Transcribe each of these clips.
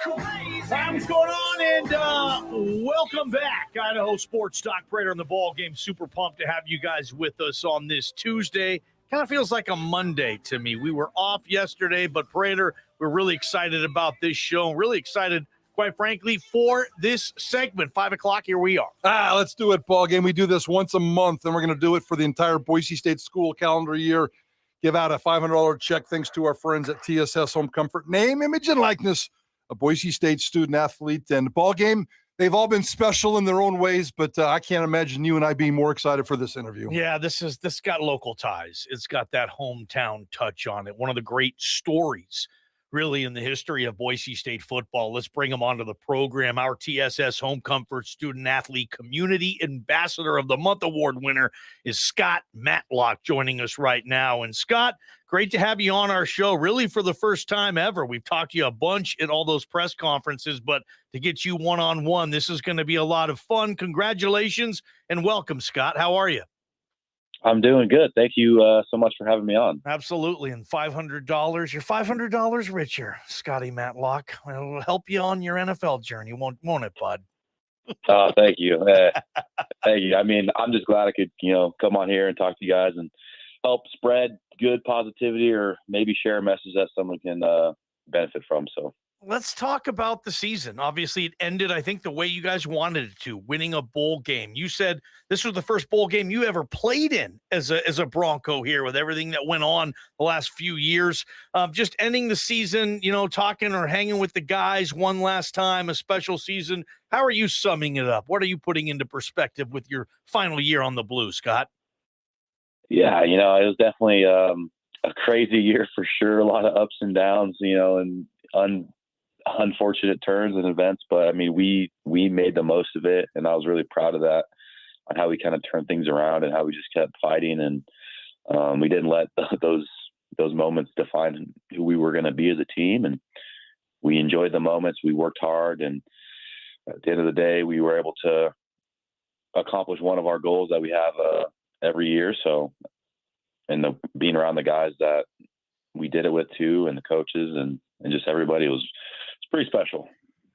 Hi, what's going on? And welcome back. Idaho Sports Talk, Prater the Ballgame. Super pumped to have you guys with us on this Tuesday. Kind of feels like a Monday to me. We were off yesterday, but Prater, we're really excited about this show. Really excited, quite frankly, for this segment. 5 o'clock, here we are. Let's do it, Ballgame. We do this once a month, and we're going to do it for the entire Boise State school calendar year. Give out a $500 check thanks to our friends at TSS Home Comfort. Name, image, and likeness, a Boise State student athlete. And Ballgame, they've all been special in their own ways, but I can't imagine you and I being more excited for this interview. Yeah, this got local ties. It's got that hometown touch on it. One of the great stories, really, in the history of Boise State football. Let's bring them onto the program. Our TSS Home Comfort Student Athlete Community Ambassador of the Month Award winner is Scott Matlock joining us right now. And Scott, great to have you on our show, really for the first time ever. We've talked to you a bunch at all those press conferences, but to get you one-on-one, this is going to be a lot of fun. Congratulations and welcome, Scott. How are you? I'm doing good. Thank you so much for having me on. Absolutely. And $500, you're $500 richer, Scotty Matlock. It'll help you on your NFL journey, won't it, bud? Oh, thank you. Thank you. I mean, I'm just glad I could, come on here and talk to you guys and help spread good positivity or maybe share a message that someone can benefit from. So let's talk about the season. Obviously, it ended, I think, the way you guys wanted it to, winning a bowl game. You said this was the first bowl game you ever played in as a Bronco here with everything that went on the last few years. Just ending the season, talking or hanging with the guys one last time, a special season. How are you summing it up? What are you putting into perspective with your final year on the Blue, Scott? Yeah, it was definitely a crazy year for sure. A lot of ups and downs, and unfortunate turns and events, but I mean, we made the most of it, and I was really proud of that, on how we kind of turned things around and how we just kept fighting, and we didn't let those moments define who we were going to be as a team, and we enjoyed the moments. We worked hard, and at the end of the day, we were able to accomplish one of our goals that we have every year. So, and being around the guys that we did it with too, and the coaches and just everybody, it's pretty special.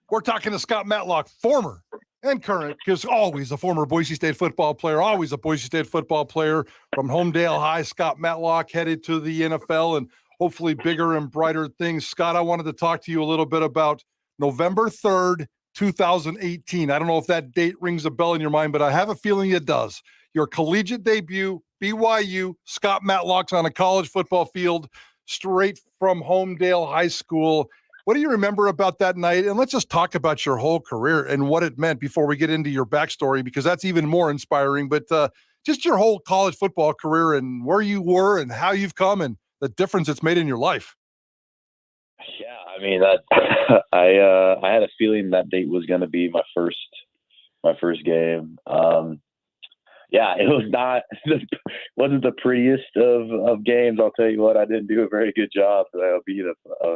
We're talking to Scott Matlock, former and current, because always a former Boise State football player, always a Boise State football player from Homedale High. Scott Matlock headed to the NFL and hopefully bigger and brighter things. Scott, I wanted to talk to you a little bit about November 3rd, 2018. I don't know if that date rings a bell in your mind, but I have a feeling it does. Your collegiate debut, BYU, Scott Matlock's on a college football field straight from Homedale High School. What do you remember about that night? And let's just talk about your whole career and what it meant before we get into your backstory, because that's even more inspiring. But just your whole college football career and where you were and how you've come and the difference it's made in your life. Yeah, I mean, I had a feeling that date was going to be my first game. Yeah, it wasn't the prettiest of games. I'll tell you what, I didn't do a very good job. Being a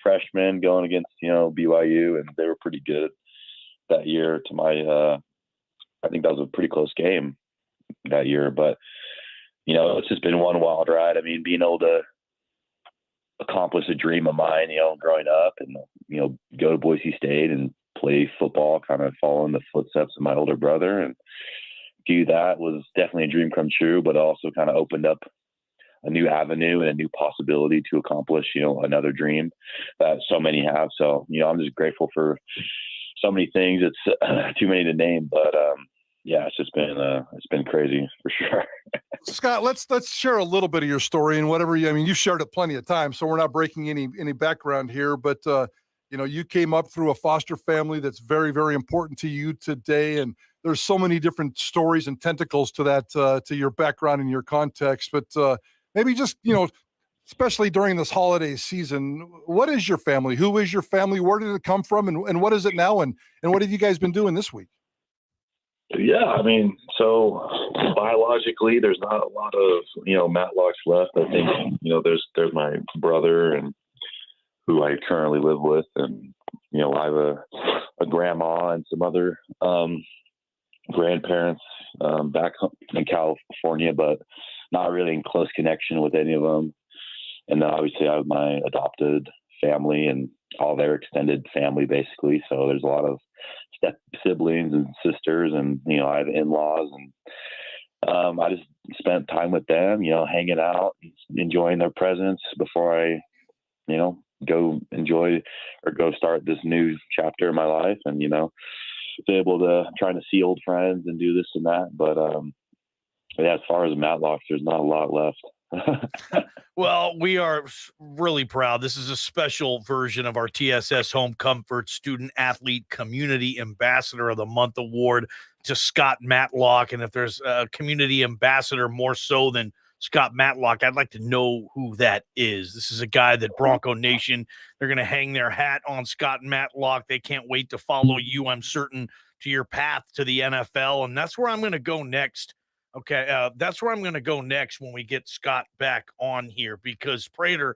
freshman going against, BYU, and they were pretty good that year to my, I think that was a pretty close game that year, but it's just been one wild ride. I mean, being able to accomplish a dream of mine, growing up and, go to Boise State and play football, kind of following the footsteps of my older brother, and do that was definitely a dream come true, but also kind of opened up a new avenue and a new possibility to accomplish, another dream that so many have. So, I'm just grateful for so many things. It's too many to name, but yeah, it's been crazy for sure. Scott, let's share a little bit of your story and whatever you've shared it plenty of times, so we're not breaking any background here, but you came up through a foster family that's very, very important to you today. And there's so many different stories and tentacles to that, to your background and your context, but maybe just, especially during this holiday season, what is your family? Who is your family? Where did it come from? And what is it now? And what have you guys been doing this week? Yeah, I mean, so biologically, there's not a lot of, Matlocks left. I think, there's my brother and who I currently live with. And, I have a grandma and some other grandparents back in California, but not really in close connection with any of them. And then obviously I have my adopted family and all their extended family, basically. So there's a lot of step siblings and sisters, and, you know, I have in-laws, and I just spent time with them, you know, hanging out, enjoying their presence before I, you know, go enjoy or go start this new chapter in my life, and, you know, be able to trying to see old friends and do this and that. But yeah, as far as Matlocks, there's not a lot left. Well, we are really proud. This is a special version of our TSS Home Comfort Student Athlete Community Ambassador of the Month Award to Scott Matlock. And if there's a community ambassador more so than Scott Matlock, I'd like to know who that is. This is a guy that Bronco Nation, they're going to hang their hat on Scott Matlock. They can't wait to follow you, I'm certain, to your path to the NFL. And that's where I'm going to go next. Okay, that's where I'm going to go next when we get Scott back on here, because Prater,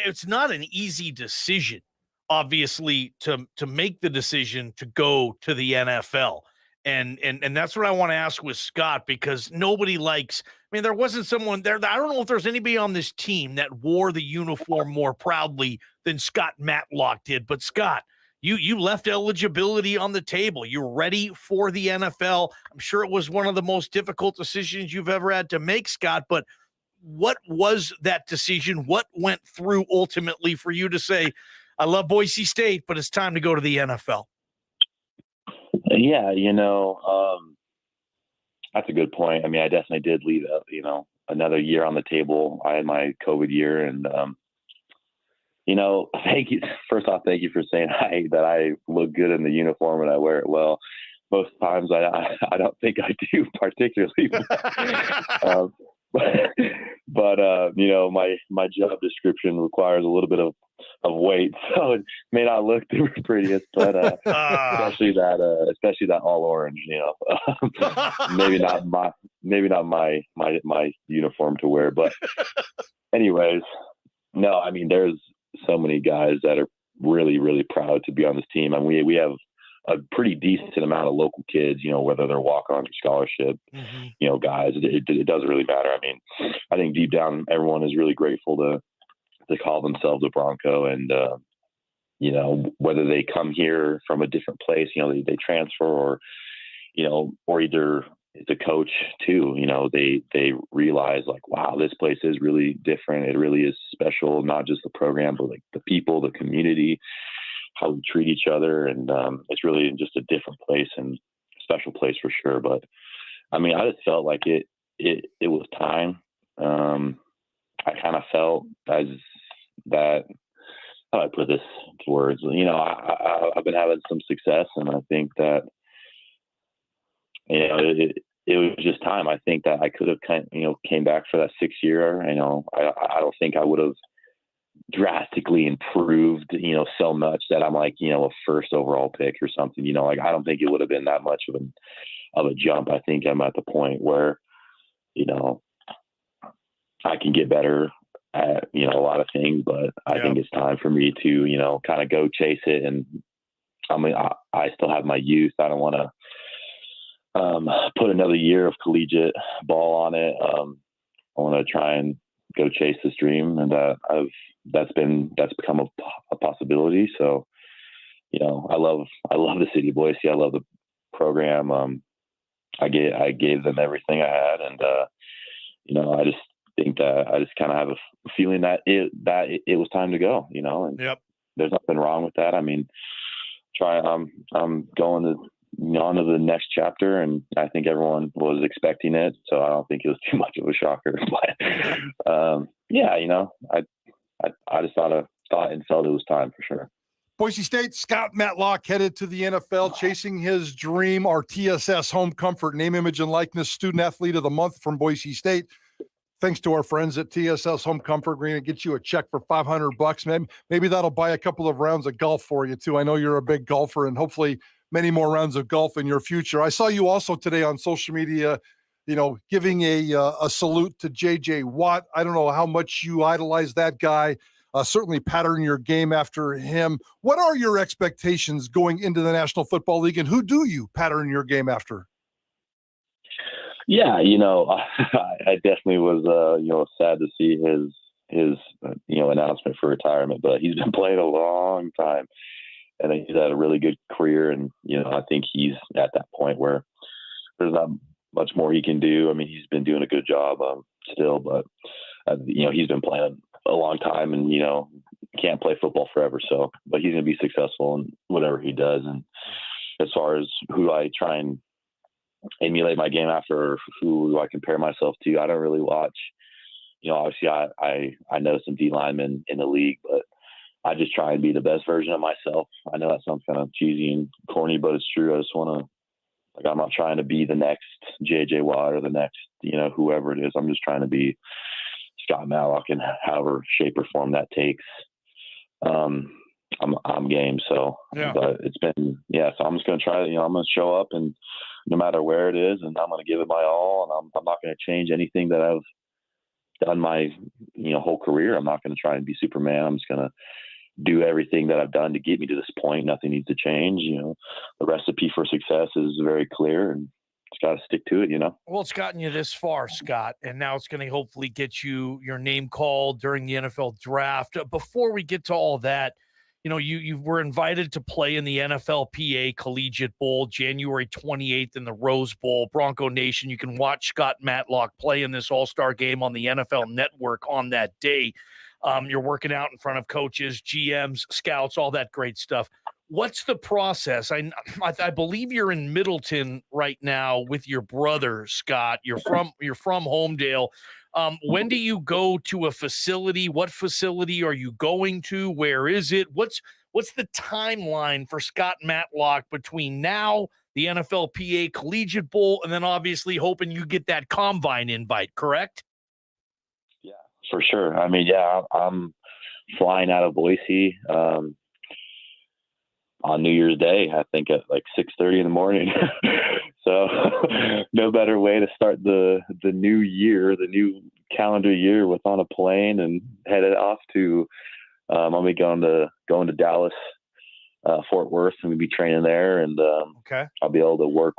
it's not an easy decision, obviously, to make the decision to go to the NFL. And that's what I want to ask with Scott, because nobody likes, I mean, there wasn't someone there. I don't know if there's anybody on this team that wore the uniform more proudly than Scott Matlock did. But Scott, you left eligibility on the table. You're ready for the NFL. I'm sure it was one of the most difficult decisions you've ever had to make, Scott. But what was that decision? What went through ultimately for you to say, I love Boise State, but it's time to go to the NFL? Yeah, you know, that's a good point. I mean, I definitely did leave, you know, another year on the table. I had my COVID year, and you know, thank you. First off, thank you for saying that I look good in the uniform and I wear it well. Most times I don't think I do particularly. But you know, my job description requires a little bit of weight, so it may not look the prettiest, but especially that all orange, you know. maybe not my uniform to wear, but anyways, no, I mean, there's so many guys that are really, really proud to be on this team. And we have a pretty decent amount of local kids, you know, whether they're walk-on or scholarship, you know, guys, it doesn't really matter. I mean, I think deep down, everyone is really grateful to call themselves a Bronco. And, you know, whether they come here from a different place, you know, they transfer, or, you know, or either the coach too, you know, they realize, like, wow, this place is really different. It really is special, not just the program, but like the people, the community, how we treat each other. And it's really just a different place, and a special place for sure. But I mean, I just felt like it was time. I kind of felt as that, how do I put this to words? You know, I've been having some success, and I think that, you know, it was just time. I think that I could have came back for that 6th year. You know, I don't think I would have drastically improved, you know, so much that I'm like, you know, a first overall pick or something. You know, like, I don't think it would have been that much of a jump. I think I'm at the point where, you know, I can get better at, you know, a lot of things, but I think it's time for me to, you know, kind of go chase it. And I mean, I still have my youth. I don't want to put another year of collegiate ball on it. I want to try and go chase this dream, and that's become a possibility. So, you know, I love the city of Boise. I love the program. I gave them everything I had, and you know, I just think that I just kind of have a feeling that it was time to go. You know, and there's nothing wrong with that. I mean, I'm going on to the next chapter, and I think everyone was expecting it, so I don't think it was too much of a shocker. But yeah, you know, I just thought and felt it was time for sure. Boise State, Scott Matlock headed to the NFL, chasing his dream. Our TSS Home Comfort Name, Image, and Likeness Student Athlete of the Month from Boise State. Thanks to our friends at TSS Home Comfort. We're going to get you a check for $500. Maybe that'll buy a couple of rounds of golf for you too. I know you're a big golfer, and hopefully many more rounds of golf in your future. I saw you also today on social media, you know, giving a salute to J.J. Watt. I don't know how much you idolize that guy. Certainly pattern your game after him. What are your expectations going into the National Football League, and who do you pattern your game after? Yeah, you know, I definitely was, you know, sad to see announcement for retirement, but he's been playing a long time, and he's had a really good career. And I think he's at that point where there's not much more he can do. I mean, he's been doing a good job still, but he's been playing a long time, and can't play football forever. So, but he's going to be successful in whatever he does. And as far as who I try and emulate my game after, or who I compare myself to, I don't really watch. Obviously I know some D linemen in the league, but I just try and be the best version of myself. I know that sounds kind of cheesy and corny, but it's true. I just want to, I'm not trying to be the next JJ Watt or the next, whoever it is. I'm just trying to be Scott Matlock in however shape or form that takes. I'm game. So, yeah. But it's been, so I'm just going to try, I'm going to show up, and no matter where it is, and I'm going to give it my all, and I'm not going to change anything that I've done my, whole career. I'm not going to try and be Superman. I'm just going to do everything that I've done to get me to this point. Nothing needs to change. The recipe for success is very clear, and it's got to stick to it, Well, it's gotten you this far, Scott, and now it's going to hopefully get you your name called during the NFL draft. Before we get to all that, you were invited to play in the NFLPA Collegiate Bowl January 28th in the Rose Bowl. Bronco Nation, you can watch Scott Matlock play in this all-star game on the NFL Network on that day. You're working out in front of coaches, GMs, scouts, all that great stuff. What's the process? I believe you're in Middleton right now with your brother, Scott. You're from Homedale. When do you go to a facility? What facility are you going to? Where is it? What's the timeline for Scott Matlock between now, the NFLPA Collegiate Bowl, and then obviously hoping you get that combine invite, correct? Yeah, for sure. I mean, I'm flying out of Boise on New Year's Day, I think at like 6:30 in the morning. So no better way to start the new year, the new calendar year, with on a plane and headed off to, I'll be going to Dallas, Fort Worth, and we'll be training there. And okay. I'll be able to work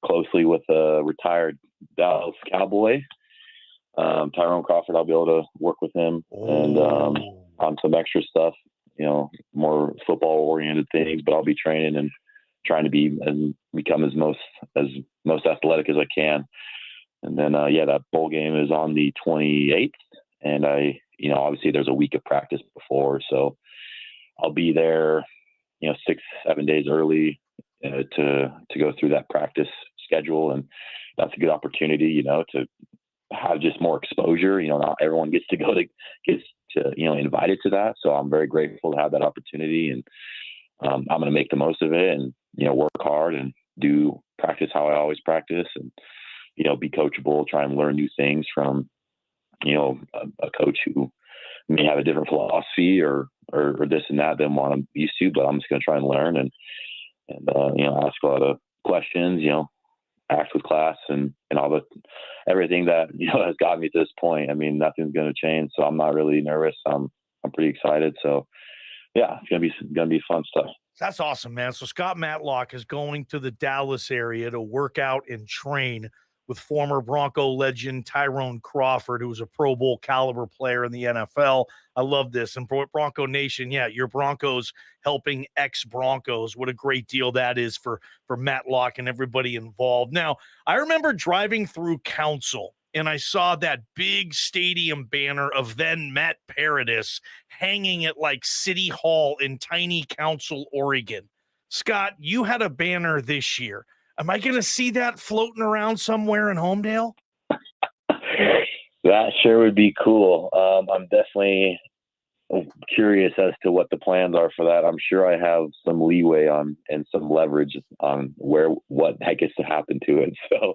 closely with a retired Dallas Cowboy, Tyrone Crawford. I'll be able to work with him and on some extra stuff, more football oriented things, but I'll be training and trying to become as most athletic as I can. And then, that bowl game is on the 28th, and obviously there's a week of practice before, so I'll be there, 6-7 days early to go through that practice schedule. And that's a good opportunity, to have just more exposure. Not everyone gets invited to that. So I'm very grateful to have that opportunity, and I'm going to make the most of it, and, work hard and do practice how I always practice, and, be coachable, try and learn new things from, a coach who may have a different philosophy or this and that than what I'm used to, but I'm just going to try and learn and ask a lot of questions, act with class and everything that, has got me to this point. I mean, nothing's going to change. So I'm not really nervous. I'm pretty excited. So yeah, it's going to be fun stuff. That's awesome, man. So Scott Matlock is going to the Dallas area to work out and train with former Bronco legend Tyrone Crawford, who was a Pro Bowl caliber player in the NFL. I love this. And Bronco Nation, your Broncos helping ex-Broncos. What a great deal that is for Matlock and everybody involved. Now, I remember driving through Council, and I saw that big stadium banner of then Matt Paradis hanging at like City Hall in tiny Council, Oregon. Scott, you had a banner this year. Am I going to see that floating around somewhere in Homedale? That sure would be cool. I'm definitely curious as to what the plans are for that. I'm sure I have some leeway on and some leverage on what gets to happen to it. So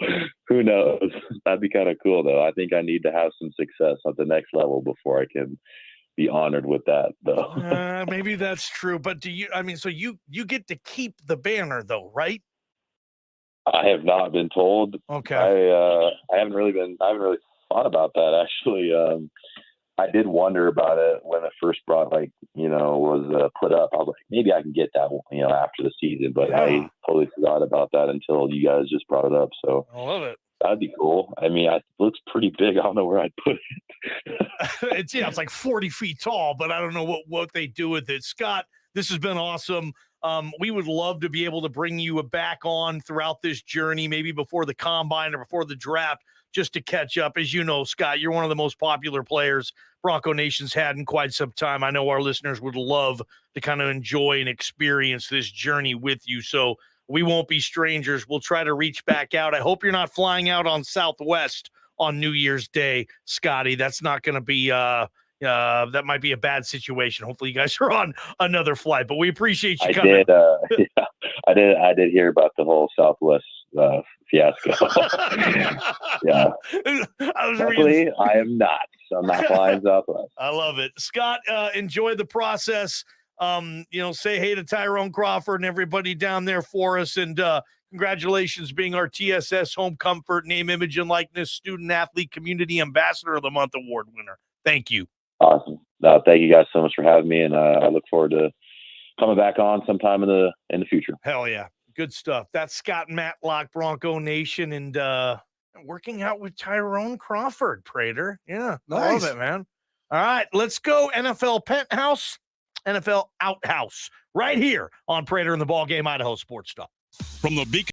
who knows? That'd be kind of cool, though. I think I need to have some success at the next level before I can be honored with that, though. Maybe that's true. But so you get to keep the banner, though, right? I have not been told. Okay. I haven't really thought about that, actually. I did wonder about it when it first was put up. I was like, maybe I can get that, after the season, but I totally forgot about that until you guys just brought it up. So I love it. that'd be cool. I mean, it looks pretty big. I don't know where I'd put it. It's like 40 feet tall, but I don't know what they do with it. Scott, this has been awesome. We would love to be able to bring you back on throughout this journey, maybe before the combine or before the draft, just to catch up. As you know, Scott, you're one of the most popular players Bronco Nation's had in quite some time. I know our listeners would love to kind of enjoy and experience this journey with you. So we won't be strangers. We'll try to reach back out. I hope you're not flying out on Southwest on New Year's Day, Scotty. That's not going to be that might be a bad situation. Hopefully you guys are on another flight, but we appreciate you coming. I did hear about the whole Southwest fiasco. Yeah. Luckily, I am not. So I'm not flying Southwest. I love it. Scott, enjoy the process. Say hey to Tyrone Crawford and everybody down there for us. And congratulations being our TSS Home Comfort Name, Image, and Likeness Student Athlete Community Ambassador of the Month Award winner. Thank you. Awesome. Thank you guys so much for having me, and I look forward to coming back on sometime in the future. Hell yeah. Good stuff. That's Scott Matlock, Bronco Nation, and working out with Tyrone Crawford, Prater. Yeah, nice. I love it, man. All right, let's go NFL Penthouse, NFL Outhouse, right here on Prater and the Ballgame, Idaho Sports Talk. From the Beacon